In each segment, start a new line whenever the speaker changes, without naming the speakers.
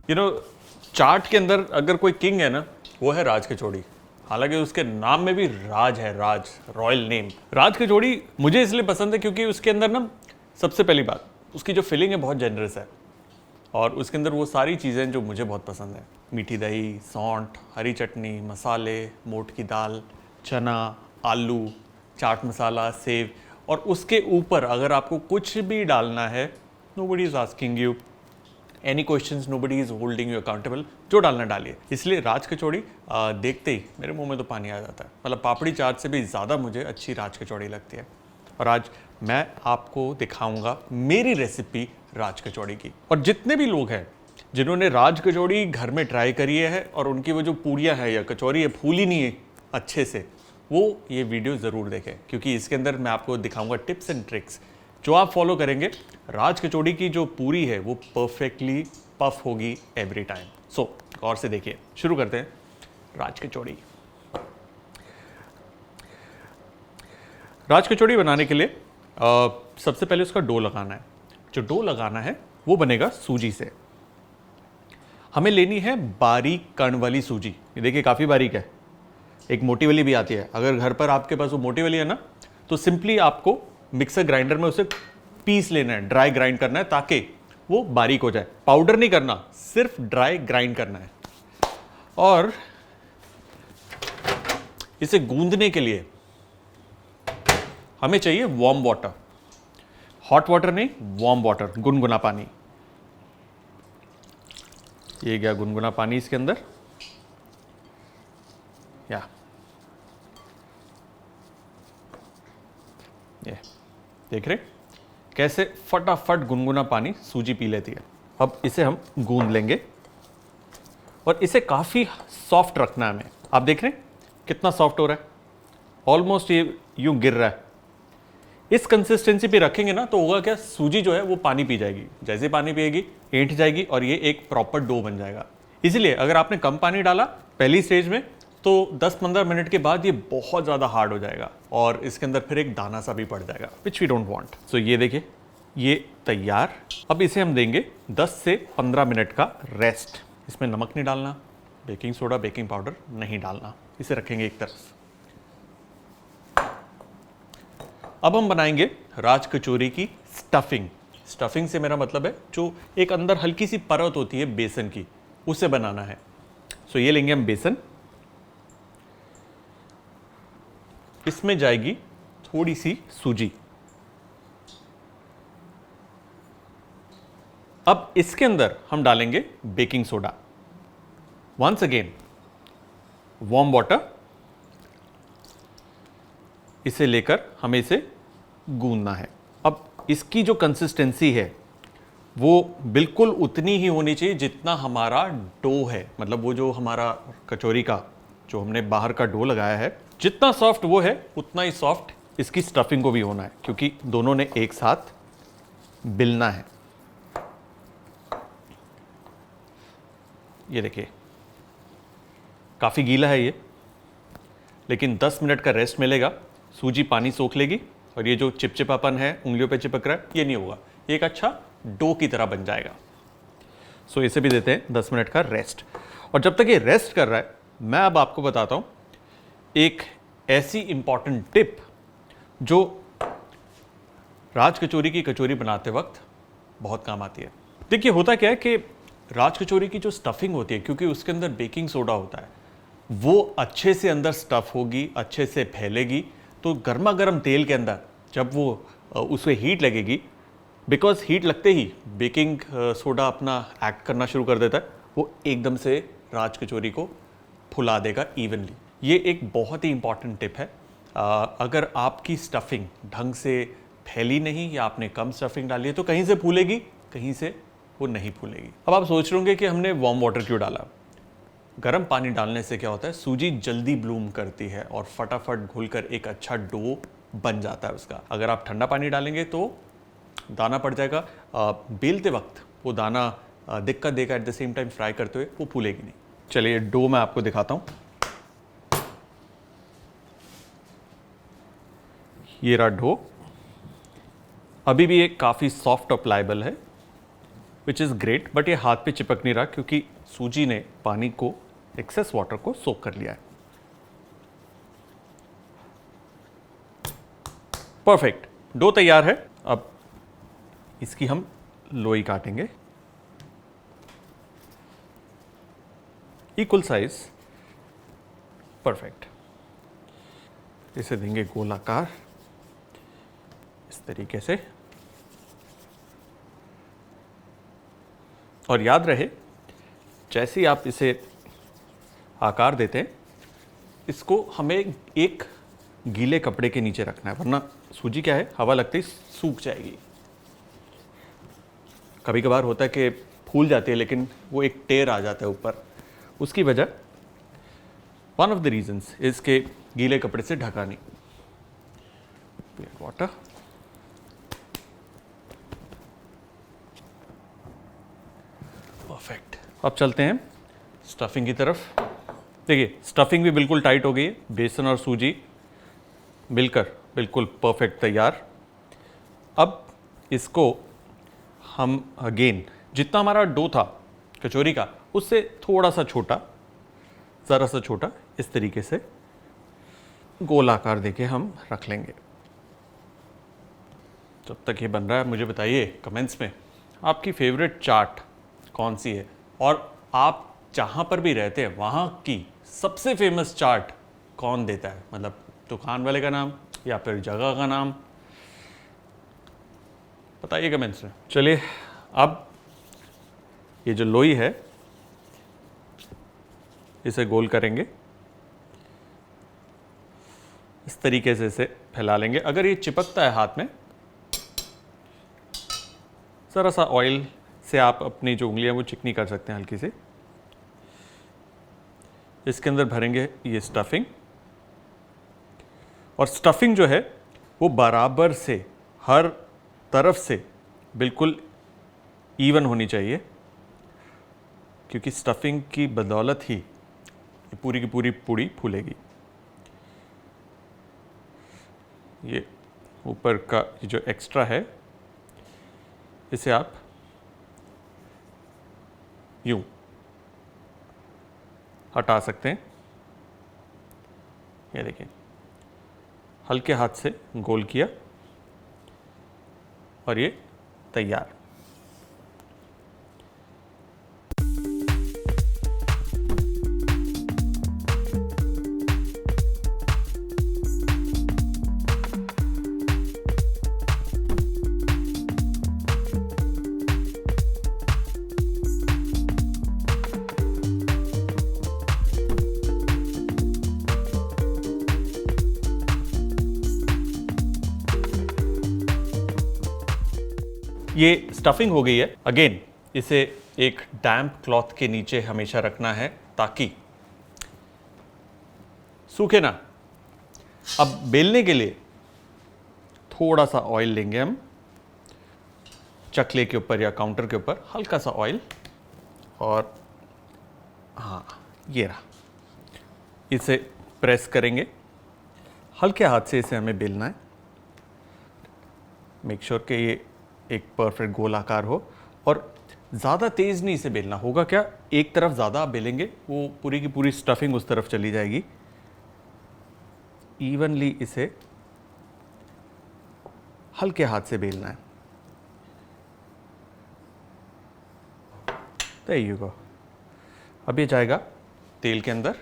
You know चाट के अंदर अगर कोई किंग है ना, वो है राज कचौड़ी। हालांकि उसके नाम में भी राज है, राज, रॉयल नेम। राज कचौड़ी मुझे इसलिए पसंद है क्योंकि उसके अंदर ना, सबसे पहली बात, उसकी जो फिलिंग है बहुत जेनरस है और उसके अंदर वो सारी चीज़ें जो मुझे बहुत पसंद है। मीठी दही, सौंठ, हरी चटनी, मसाले, मोट की दाल, चना, आलू, चाट मसाला, सेव, और उसके ऊपर अगर आपको कुछ भी डालना है, nobody is asking you any questions, nobody is holding you accountable, जो डालना डालिए। इसलिए राज कचौड़ी देखते ही मेरे मुंह में तो पानी आ जाता है। मतलब पापड़ी चाट से भी ज़्यादा मुझे अच्छी राज कचौड़ी लगती है। और आज मैं आपको दिखाऊंगा मेरी रेसिपी राज कचौड़ी की। और जितने भी लोग हैं जिन्होंने राज कचौड़ी घर में ट्राई करी है और उनकी वो जो पूड़ियाँ हैं या कचौरी है फूली नहीं है अच्छे से, वो ये वीडियो ज़रूर देखें, क्योंकि इसके अंदर मैं आपको दिखाऊंगा टिप्स एंड ट्रिक्स जो आप फॉलो करेंगे, राज कचौड़ी की जो पूरी है वो परफेक्टली पफ होगी एवरी टाइम। सो गौर से देखिए, शुरू करते हैं राज कचौड़ी। राज कचौड़ी बनाने के लिए सबसे पहले उसका डो लगाना है। जो डो लगाना है वो बनेगा सूजी से। हमें लेनी है बारीक कण वाली सूजी। ये देखिए काफ़ी बारीक है, एक मोटी वाली भी आती है। अगर घर पर आपके पास वो मोटी वाली है ना, तो सिंपली आपको मिक्सर ग्राइंडर में उसे पीस लेना है, ड्राई ग्राइंड करना है ताकि वो बारीक हो जाए। पाउडर नहीं करना, सिर्फ ड्राई ग्राइंड करना है। और इसे गूंदने के लिए हमें चाहिए वार्म वाटर, हॉट वाटर नहीं, वार्म वाटर, गुनगुना पानी। ये गया गुनगुना पानी इसके अंदर। या ये देख रहे कैसे फटाफट गुनगुना पानी सूजी पी लेती है। अब इसे हम गूंद लेंगे और इसे काफ़ी सॉफ्ट रखना है हमें। आप देख रहे हैं कितना सॉफ्ट हो रहा है, ऑलमोस्ट ये यूं गिर रहा है। इस कंसिस्टेंसी पे रखेंगे ना तो होगा क्या, सूजी जो है वो पानी पी जाएगी। जैसे पानी पिएगी ऐंठ जाएगी और ये एक प्रॉपर डो बन जाएगा। इसीलिए अगर आपने कम पानी डाला पहली स्टेज में तो 10-15 मिनट के बाद ये बहुत ज़्यादा हार्ड हो जाएगा और इसके अंदर फिर एक दाना सा भी पड़ जाएगा, विच वी डोंट वांट। सो ये देखिए ये तैयार। अब इसे हम देंगे 10 से 15 मिनट का रेस्ट। इसमें नमक नहीं डालना, बेकिंग सोडा, बेकिंग पाउडर नहीं डालना। इसे रखेंगे एक तरफ। अब हम बनाएंगे राज कचौरी की स्टफिंग। स्टफिंग से मेरा मतलब है जो एक अंदर हल्की सी परत होती है बेसन की, उसे बनाना है। सो ये लेंगे हम बेसन, इसमें जाएगी थोड़ी सी सूजी। अब इसके अंदर हम डालेंगे baking soda. Once again warm water, इसे लेकर हमें इसे गूंदना है। अब इसकी जो कंसिस्टेंसी है वो बिल्कुल उतनी ही होनी चाहिए जितना हमारा डो है। मतलब वो जो हमारा कचौरी का जो हमने बाहर का डो लगाया है, जितना सॉफ्ट वो है उतना ही सॉफ्ट इसकी स्टफिंग को भी होना है, क्योंकि दोनों ने एक साथ बिलना है। ये देखिए काफ़ी गीला है ये, लेकिन 10 मिनट का रेस्ट मिलेगा, सूजी पानी सोख लेगी और ये जो चिपचिपापन है उंगलियों पे चिपक रहा है ये नहीं होगा, ये एक अच्छा डो की तरह बन जाएगा। सो इसे भी देते हैं 10 मिनट का रेस्ट। और जब तक ये रेस्ट कर रहा है मैं अब आपको बताता हूँ एक ऐसी इंपॉर्टेंट टिप जो राज कचौरी की कचौरी बनाते वक्त बहुत काम आती है। देखिए होता क्या है कि राज कचौरी की जो स्टफिंग होती है, क्योंकि उसके अंदर बेकिंग सोडा होता है, वो अच्छे से अंदर स्टफ होगी, अच्छे से फैलेगी। तो गर्मा गर्म तेल के अंदर जब वो उसे हीट लगेगी, बिकॉज हीट लगते ही बेकिंग सोडा अपना एक्ट करना शुरू कर देता है, वो एकदम से राज कचौरी को फुला देगा इवनली। ये एक बहुत ही इंपॉर्टेंट टिप है। अगर आपकी स्टफिंग ढंग से फैली नहीं या आपने कम स्टफिंग डाली है तो कहीं से फूलेगी, कहीं से वो नहीं फूलेगी। अब आप सोच रहे होंगे कि हमने वार्म वाटर क्यों डाला। गर्म पानी डालने से क्या होता है, सूजी जल्दी ब्लूम करती है और फटाफट घुलकर एक अच्छा डो बन जाता है उसका। अगर आप ठंडा पानी डालेंगे तो दाना पड़ जाएगा, बेलते वक्त वो दाना दिक्कत देगा, at the same time fry करते हुए वो फूलेगी नहीं। चलिए डो मैं आपको दिखाता हूँ। ये रहा डो, अभी भी एक काफ़ी सॉफ्ट और प्लायबल है। विच इज़ ग्रेट, बट ये हाथ पे चिपक नहीं रहा क्योंकि सूजी ने पानी को, एक्सेस वाटर को सोक कर लिया है। परफेक्ट, डो तैयार है। अब इसकी हम लोई काटेंगे, इक्वल साइज। परफेक्ट, इसे देंगे गोलाकार इस तरीके से। और याद रहे, जैसे ही आप इसे आकार देते हैं, इसको हमें एक गीले कपड़े के नीचे रखना है, वरना सूजी क्या है, हवा लगते ही सूख जाएगी। कभी कभार होता है कि फूल जाती है लेकिन वो एक टेर आ जाता है ऊपर, उसकी वजह, one of the reasons is के गीले कपड़े से ढका नहीं। Water, perfect. अब चलते हैं स्टफिंग की तरफ। देखिए, स्टफिंग भी बिल्कुल टाइट हो गई है, बेसन और सूजी मिलकर बिल्कुल परफेक्ट तैयार। अब इसको हम अगेन, जितना हमारा डो था कचौरी का, उससे थोड़ा सा छोटा, ज़रा सा छोटा, इस तरीके से गोल आकार देके हम रख लेंगे। जब तक ये बन रहा है, मुझे बताइए कमेंट्स में आपकी फेवरेट चाट कौन सी है, और आप जहाँ पर भी रहते हैं वहाँ की सबसे फेमस चाट कौन देता है, मतलब दुकान वाले का नाम या फिर जगह का नाम, बताइए कमेंट्स में। चलिए, अब ये जो लोई है इसे गोल करेंगे, इस तरीके से इसे फैला लेंगे। अगर ये चिपकता है हाथ में, ज़रा सा ऑयल से आप अपनी जो उंगलियां वो चिकनी कर सकते हैं हल्की सी। इसके अंदर भरेंगे ये स्टफिंग, और स्टफिंग जो है वो बराबर से हर तरफ से बिल्कुल इवन होनी चाहिए, क्योंकि स्टफिंग की बदौलत ही ये पूरी की पूरी पूड़ी फूलेगी। ये ऊपर का जो एक्स्ट्रा है इसे आप यूं हटा सकते हैं। ये देखिए, हल्के हाथ से गोल किया और ये तैयार। ये स्टफिंग हो गई है। अगेन इसे एक डैम्प क्लॉथ के नीचे हमेशा रखना है ताकि सूखे ना। अब बेलने के लिए थोड़ा सा ऑयल लेंगे हम, चकले के ऊपर या काउंटर के ऊपर हल्का सा ऑयल, और हाँ ये रहा, इसे प्रेस करेंगे, हल्के हाथ से इसे हमें बेलना है। मेक श्योर कि ये एक परफेक्ट गोल आकार हो, और ज़्यादा तेज़ नहीं इसे बेलना। होगा क्या, एक तरफ ज़्यादा आप बेलेंगे, वो पूरी की पूरी स्टफिंग उस तरफ चली जाएगी। इवनली इसे हल्के हाथ से बेलना है। There you go। अब ये जाएगा तेल के अंदर,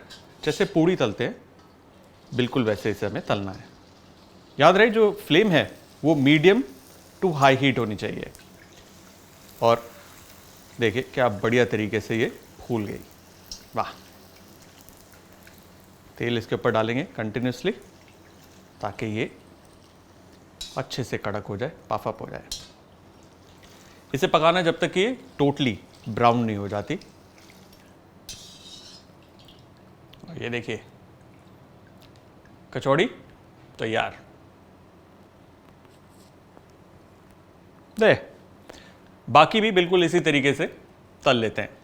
जैसे पूड़ी तलते हैं बिल्कुल वैसे इसे हमें तलना है। याद रहे, जो फ्लेम है वो मीडियम टू हाई हीट होनी चाहिए। और देखिए क्या बढ़िया तरीके से ये फूल गई, वाह। तेल इसके ऊपर डालेंगे कंटिन्यूसली ताकि ये अच्छे से कड़क हो जाए, पफ अप हो जाए। इसे पकाना जब तक ये टोटली ब्राउन नहीं हो जाती। और ये देखिए कचौड़ी तैयार। दे, बाकी भी बिल्कुल इसी तरीके से तल लेते हैं।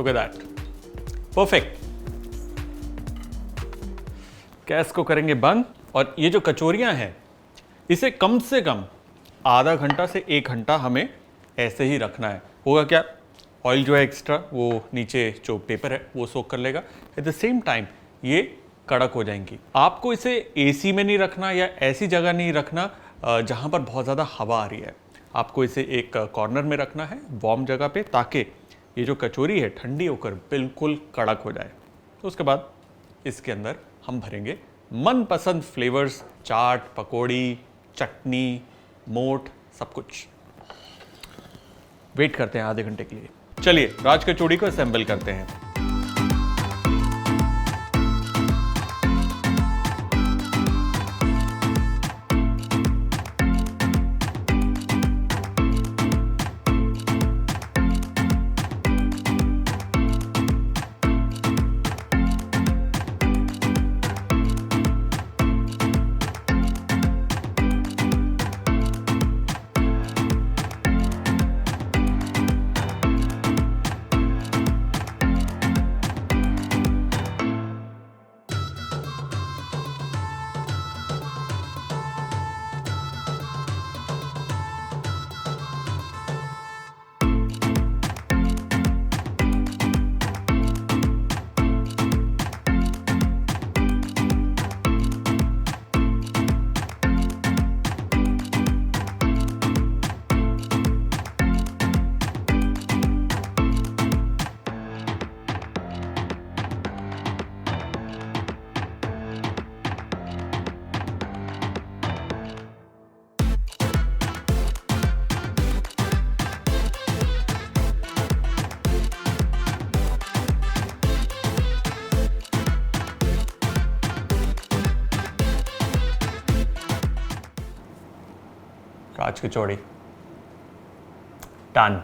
Look at that, perfect. Gas को करेंगे बंद और ये जो कचौरियां हैं इसे कम से कम आधा घंटा से 1 घंटा हमें ऐसे ही रखना है। होगा क्या, ऑयल जो है एक्स्ट्रा वो नीचे जो पेपर है वो सोक कर लेगा, एट द सेम टाइम ये कड़क हो जाएंगी। आपको इसे एसी में नहीं रखना या ऐसी जगह नहीं रखना जहां पर बहुत ज़्यादा हवा आ रही है। आपको इसे एक कॉर्नर में रखना है, वार्म जगह पे, ताकि ये जो कचौरी है ठंडी होकर बिल्कुल कड़क हो जाए। तो उसके बाद इसके अंदर हम भरेंगे मनपसंद फ्लेवर्स, चाट, पकौड़ी, चटनी, मोट, सब कुछ। वेट करते हैं आधे घंटे के लिए। चलिए राज कचौड़ी को असेंबल करते हैं। राज कचौड़ी डन।